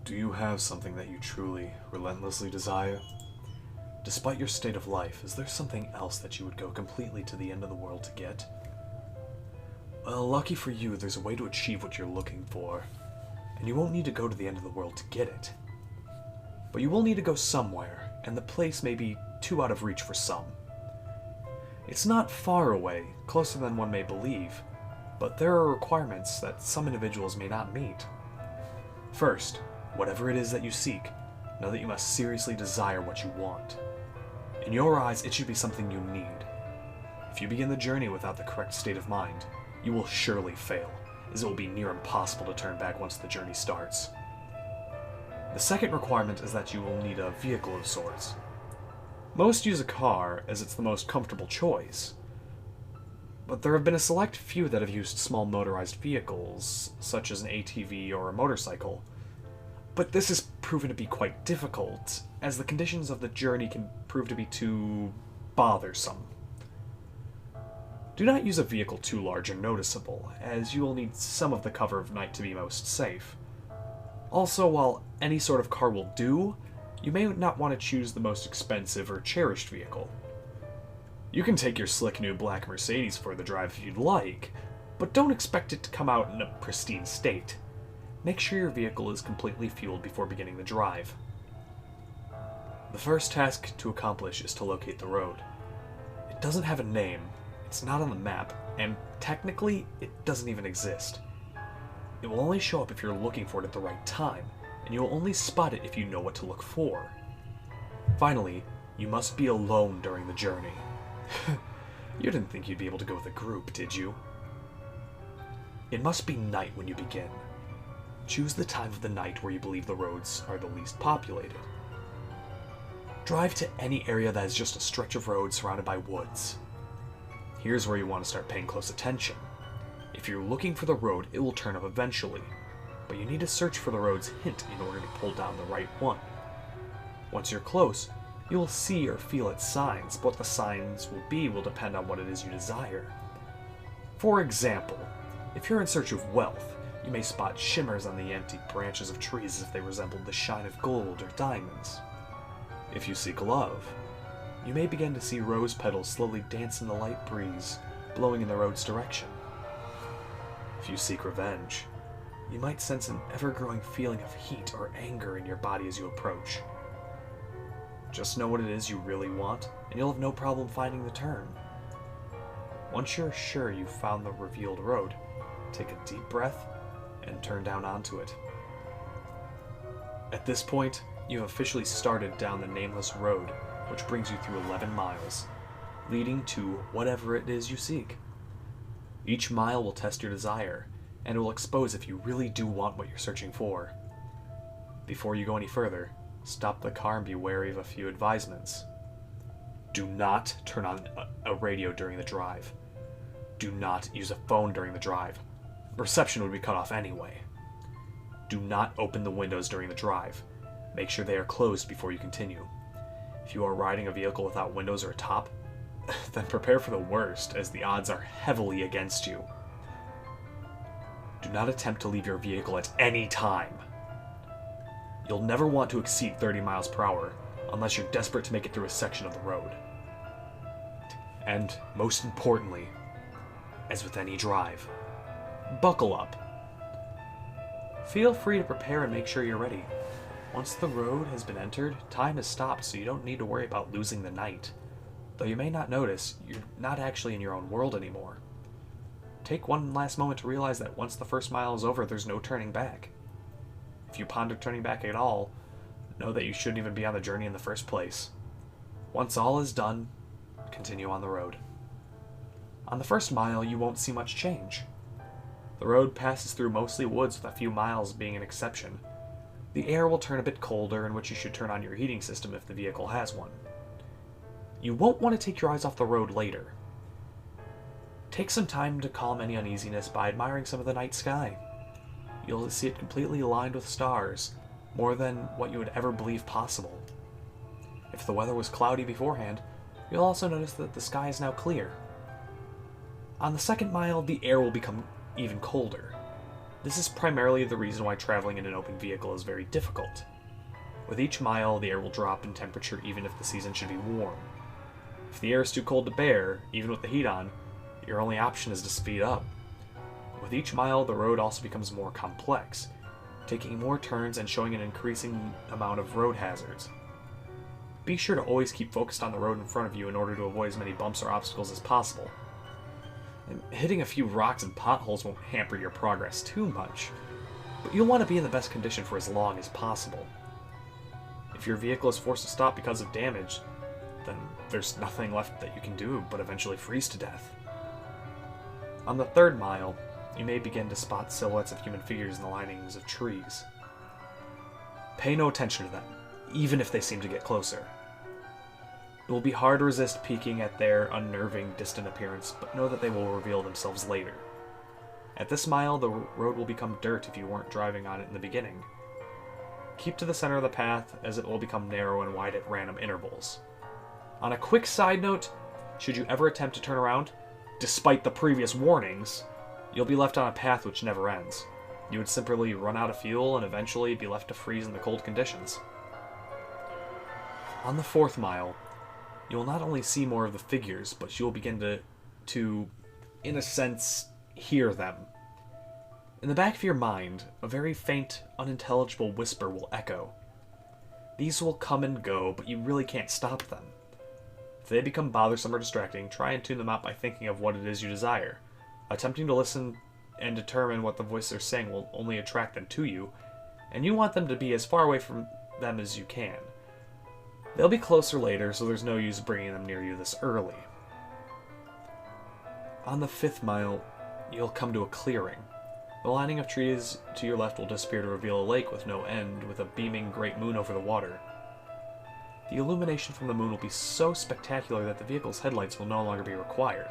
Do you have something that you truly, relentlessly desire? Despite your state of life, is there something else that you would go completely to the end of the world to get? Well, lucky for you, there's a way to achieve what you're looking for, and you won't need to go to the end of the world to get it. But you will need to go somewhere, and the place may be too out of reach for some. It's not far away, closer than one may believe, but there are requirements that some individuals may not meet. First, whatever it is that you seek, know that you must seriously desire what you want. In your eyes, it should be something you need. If you begin the journey without the correct state of mind, you will surely fail, as it will be near impossible to turn back once the journey starts. The second requirement is that you will need a vehicle of sorts. Most use a car, as it's the most comfortable choice. But there have been a select few that have used small motorized vehicles, such as an ATV or a motorcycle. But this has proven to be quite difficult, as the conditions of the journey can prove to be too bothersome. Do not use a vehicle too large or noticeable, as you will need some of the cover of night to be most safe. Also, while any sort of car will do, you may not want to choose the most expensive or cherished vehicle. You can take your slick new black Mercedes for the drive if you'd like, but don't expect it to come out in a pristine state. Make sure your vehicle is completely fueled before beginning the drive. The first task to accomplish is to locate the road. It doesn't have a name, it's not on the map, and technically, it doesn't even exist. It will only show up if you're looking for it at the right time, and you will only spot it if you know what to look for. Finally, you must be alone during the journey. You didn't think you'd be able to go with a group, did you? It must be night when you begin. Choose the time of the night where you believe the roads are the least populated. Drive to any area that is just a stretch of road surrounded by woods. Here's where you want to start paying close attention. If you're looking for the road, it will turn up eventually, but you need to search for the road's hint in order to pull down the right one. Once you're close, you will see or feel its signs, but what the signs will depend on what it is you desire. For example, if you're in search of wealth, you may spot shimmers on the empty branches of trees as if they resembled the shine of gold or diamonds. If you seek love, you may begin to see rose petals slowly dance in the light breeze, blowing in the road's direction. If you seek revenge, you might sense an ever-growing feeling of heat or anger in your body as you approach. Just know what it is you really want, and you'll have no problem finding the turn. Once you're sure you've found the revealed road, take a deep breath and turn down onto it. At this point, you've officially started down the nameless road, which brings you through 11 miles, leading to whatever it is you seek. Each mile will test your desire, and it will expose if you really do want what you're searching for. Before you go any further, stop the car and be wary of a few advisements. Do not turn on a radio during the drive. Do not use a phone during the drive. Reception would be cut off anyway. Do not open the windows during the drive. Make sure they are closed before you continue. If you are riding a vehicle without windows or a top, then prepare for the worst, as the odds are heavily against you. Do not attempt to leave your vehicle at any time. You'll never want to exceed 30 miles per hour unless you're desperate to make it through a section of the road. And, most importantly, as with any drive, buckle up. Feel free to prepare and make sure you're ready. Once the road has been entered, time has stopped, so you don't need to worry about losing the night. Though you may not notice, you're not actually in your own world anymore. Take one last moment to realize that once the first mile is over, there's no turning back. If you ponder turning back at all, know that you shouldn't even be on the journey in the first place. Once all is done, continue on the road. On the first mile, you won't see much change. The road passes through mostly woods, with a few miles being an exception. The air will turn a bit colder, in which you should turn on your heating system if the vehicle has one. You won't want to take your eyes off the road later. Take some time to calm any uneasiness by admiring some of the night sky. You'll see it completely aligned with stars, more than what you would ever believe possible. If the weather was cloudy beforehand, you'll also notice that the sky is now clear. On the second mile, the air will become even colder. This is primarily the reason why traveling in an open vehicle is very difficult. With each mile, the air will drop in temperature even if the season should be warm. If the air is too cold to bear, even with the heat on, your only option is to speed up. With each mile, the road also becomes more complex, taking more turns and showing an increasing amount of road hazards. Be sure to always keep focused on the road in front of you in order to avoid as many bumps or obstacles as possible. And hitting a few rocks and potholes won't hamper your progress too much, but you'll want to be in the best condition for as long as possible. If your vehicle is forced to stop because of damage, then there's nothing left that you can do but eventually freeze to death. On the third mile, you may begin to spot silhouettes of human figures in the linings of trees. Pay no attention to them, even if they seem to get closer. It will be hard to resist peeking at their unnerving, distant appearance, but know that they will reveal themselves later. At this mile, the road will become dirt if you weren't driving on it in the beginning. Keep to the center of the path, as it will become narrow and wide at random intervals. On a quick side note, should you ever attempt to turn around, despite the previous warnings, you'll be left on a path which never ends. You would simply run out of fuel and eventually be left to freeze in the cold conditions. On the fourth mile, you will not only see more of the figures, but you will begin to, in a sense, hear them. In the back of your mind, a very faint, unintelligible whisper will echo. These will come and go, but you really can't stop them. If they become bothersome or distracting, try and tune them out by thinking of what it is you desire. Attempting to listen and determine what the voices are saying will only attract them to you, and you want them to be as far away from them as you can. They'll be closer later, so there's no use bringing them near you this early. On the fifth mile, you'll come to a clearing. The lining of trees to your left will disappear to reveal a lake with no end, with a beaming great moon over the water. The illumination from the moon will be so spectacular that the vehicle's headlights will no longer be required.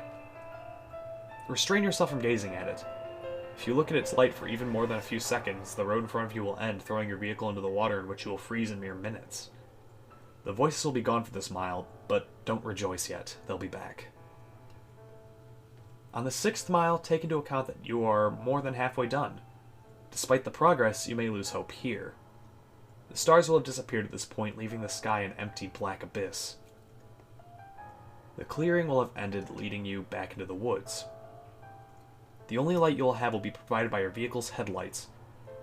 Restrain yourself from gazing at it. If you look at its light for even more than a few seconds, the road in front of you will end, throwing your vehicle into the water in which you will freeze in mere minutes. The voices will be gone for this mile, but don't rejoice yet, they'll be back. On the sixth mile, take into account that you are more than halfway done. Despite the progress, you may lose hope here. The stars will have disappeared at this point, leaving the sky an empty black abyss. The clearing will have ended, leading you back into the woods. The only light you'll have will be provided by your vehicle's headlights,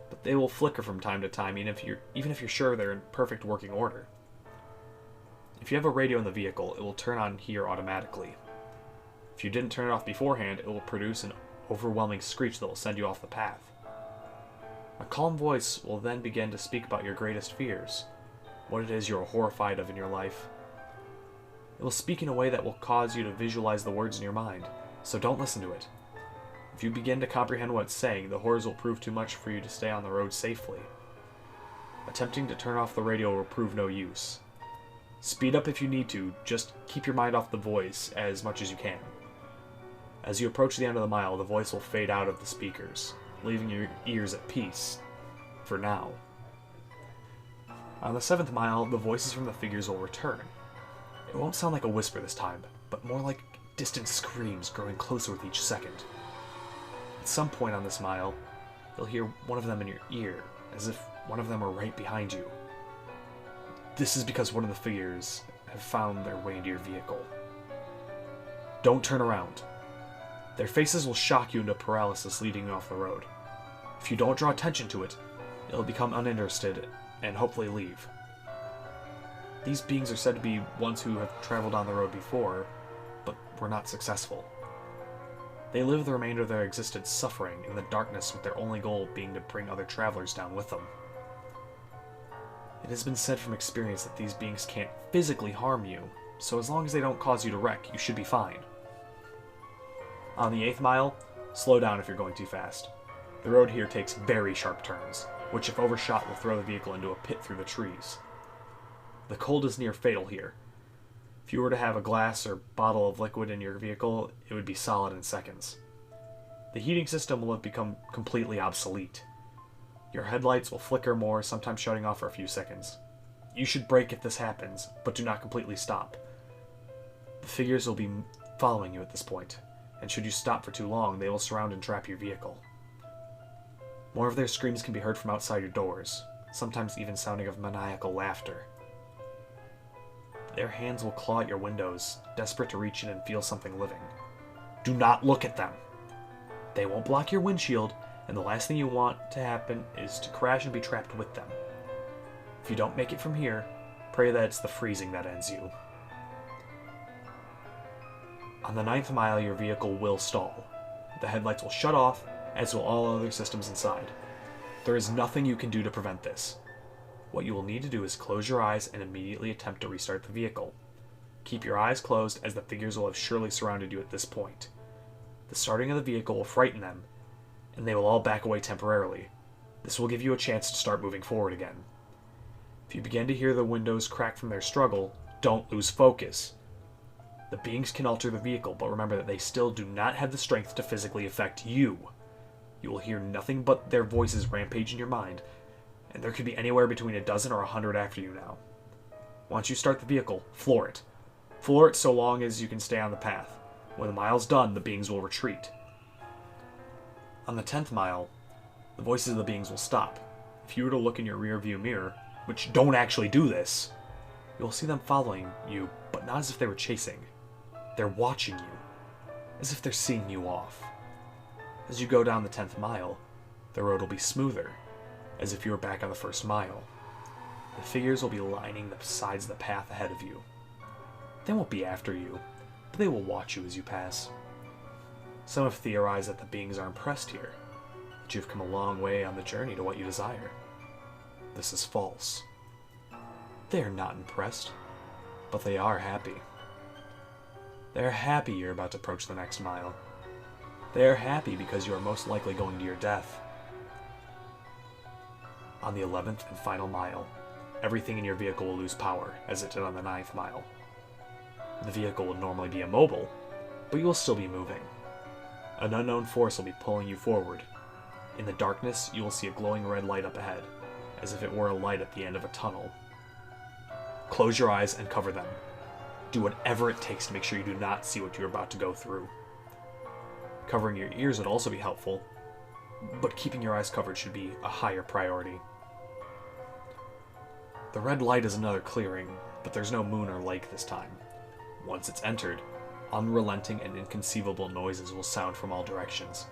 but they will flicker from time to time, even if you're sure they're in perfect working order. If you have a radio in the vehicle, it will turn on here automatically. If you didn't turn it off beforehand, it will produce an overwhelming screech that will send you off the path. A calm voice will then begin to speak about your greatest fears, what it is you're horrified of in your life. It will speak in a way that will cause you to visualize the words in your mind, so don't listen to it. If you begin to comprehend what it's saying, the horrors will prove too much for you to stay on the road safely. Attempting to turn off the radio will prove no use. Speed up if you need to, just keep your mind off the voice as much as you can. As you approach the end of the mile, the voice will fade out of the speakers, leaving your ears at peace, for now. On the seventh mile, the voices from the figures will return. It won't sound like a whisper this time, but more like distant screams growing closer with each second. At some point on this mile, you'll hear one of them in your ear, as if one of them were right behind you. This is because one of the figures have found their way into your vehicle. Don't turn around. Their faces will shock you into paralysis, leading you off the road. If you don't draw attention to it, it'll become uninterested and hopefully leave. These beings are said to be ones who have traveled on the road before, but were not successful. They live the remainder of their existence suffering in the darkness, with their only goal being to bring other travelers down with them. It has been said from experience that these beings can't physically harm you, so as long as they don't cause you to wreck, you should be fine. On the 8th mile, slow down if you're going too fast. The road here takes very sharp turns, which if overshot will throw the vehicle into a pit through the trees. The cold is near fatal here. If you were to have a glass or bottle of liquid in your vehicle, it would be solid in seconds. The heating system will have become completely obsolete. Your headlights will flicker more, sometimes shutting off for a few seconds. You should brake if this happens, but do not completely stop. The figures will be following you at this point, and should you stop for too long, they will surround and trap your vehicle. More of their screams can be heard from outside your doors, sometimes even sounding of maniacal laughter. Their hands will claw at your windows, desperate to reach in and feel something living. Do not look at them. They won't block your windshield, and the last thing you want to happen is to crash and be trapped with them. If you don't make it from here, pray that it's the freezing that ends you. On the 9th mile, your vehicle will stall. The headlights will shut off, as will all other systems inside. There is nothing you can do to prevent this. What you will need to do is close your eyes and immediately attempt to restart the vehicle. Keep your eyes closed, as the figures will have surely surrounded you at this point. The starting of the vehicle will frighten them, and they will all back away temporarily. This will give you a chance to start moving forward again. If you begin to hear the windows crack from their struggle, don't lose focus. The beings can alter the vehicle, but remember that they still do not have the strength to physically affect you. You will hear nothing but their voices rampage in your mind, and there could be anywhere between a dozen or 100 after you now. Once you start the vehicle, floor it. Floor it so long as you can stay on the path. When the mile's done, the beings will retreat. On the 10th mile, the voices of the beings will stop. If you were to look in your rear view mirror, which don't actually do this, you'll see them following you, but not as if they were chasing. They're watching you, as if they're seeing you off. As you go down the 10th mile, the road will be smoother, as if you were back on the 1st mile. The figures will be lining the sides of the path ahead of you. They won't be after you, but they will watch you as you pass. Some have theorized that the beings are impressed here, that you've come a long way on the journey to what you desire. This is false. They are not impressed, but they are happy. They are happy you're about to approach the next mile. They are happy because you are most likely going to your death. On the 11th and final mile, everything in your vehicle will lose power, as it did on the 9th mile. The vehicle will normally be immobile, but you will still be moving. An unknown force will be pulling you forward. In the darkness, you will see a glowing red light up ahead, as if it were a light at the end of a tunnel. Close your eyes and cover them. Do whatever it takes to make sure you do not see what you're about to go through. Covering your ears would also be helpful, but keeping your eyes covered should be a higher priority. The red light is another clearing, but there's no moon or lake this time. Once it's entered, unrelenting and inconceivable noises will sound from all directions.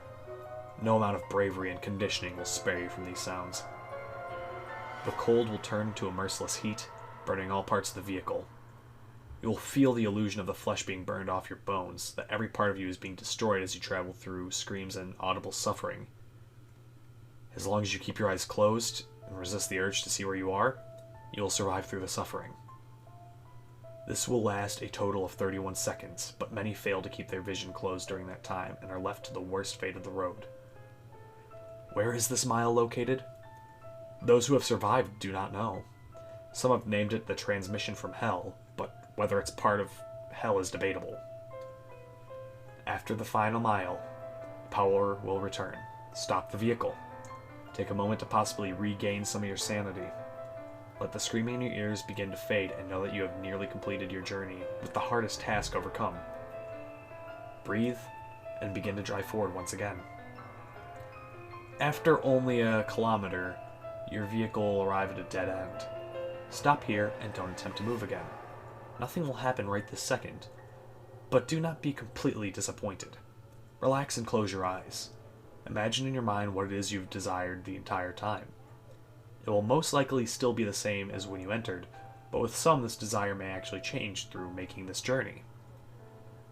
No amount of bravery and conditioning will spare you from these sounds. The cold will turn to a merciless heat, burning all parts of the vehicle. You will feel the illusion of the flesh being burned off your bones, that every part of you is being destroyed as you travel through screams and audible suffering. As long as you keep your eyes closed and resist the urge to see where you are, you will survive through the suffering. This will last a total of 31 seconds, but many fail to keep their vision closed during that time and are left to the worst fate of the road. Where is this mile located? Those who have survived do not know. Some have named it the transmission from hell, but whether it's part of hell is debatable. After the final mile, power will return. Stop the vehicle. Take a moment to possibly regain some of your sanity. Let the screaming in your ears begin to fade and know that you have nearly completed your journey with the hardest task overcome. Breathe and begin to drive forward once again. After only a kilometer, your vehicle will arrive at a dead end. Stop here and don't attempt to move again. Nothing will happen right this second, but do not be completely disappointed. Relax and close your eyes. Imagine in your mind what it is you've desired the entire time. It will most likely still be the same as when you entered, but with some this desire may actually change through making this journey.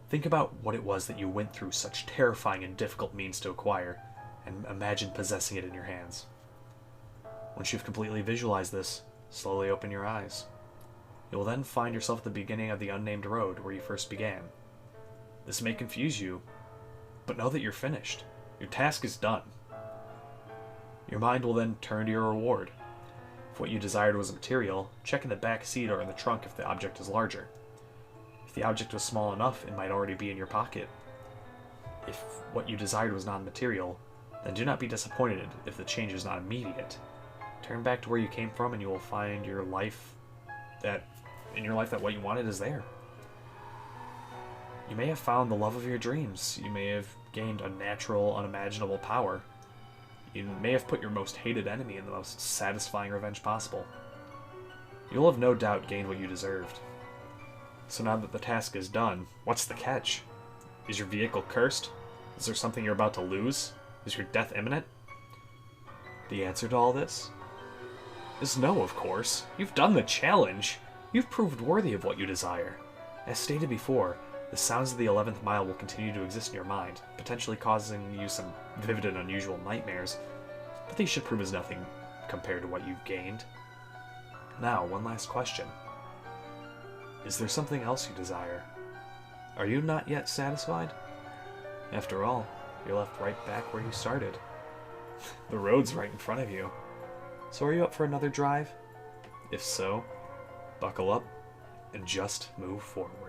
Think about what it was that you went through such terrifying and difficult means to acquire, and imagine possessing it in your hands. Once you've completely visualized this, slowly open your eyes. You will then find yourself at the beginning of the unnamed road where you first began. This may confuse you, but know that you're finished. Your task is done. Your mind will then turn to your reward. If what you desired was a material, check in the back seat or in the trunk if the object is larger. If the object was small enough, it might already be in your pocket. If what you desired was non-material, then do not be disappointed if the change is not immediate. Turn back to where you came from and you will find in your life that what you wanted is there. You may have found the love of your dreams. You may have gained a natural, unimaginable power. You may have put your most hated enemy in the most satisfying revenge possible. You'll have no doubt gained what you deserved. So now that the task is done, what's the catch? Is your vehicle cursed? Is there something you're about to lose? Is your death imminent? The answer to all this is no, of course. You've done the challenge. You've proved worthy of what you desire. As stated before, the sounds of the 11th mile will continue to exist in your mind, potentially causing you some vivid and unusual nightmares, but these should prove as nothing compared to what you've gained. Now, one last question. Is there something else you desire? Are you not yet satisfied? After all, you're left right back where you started. The road's right in front of you. So are you up for another drive? If so, buckle up and just move forward.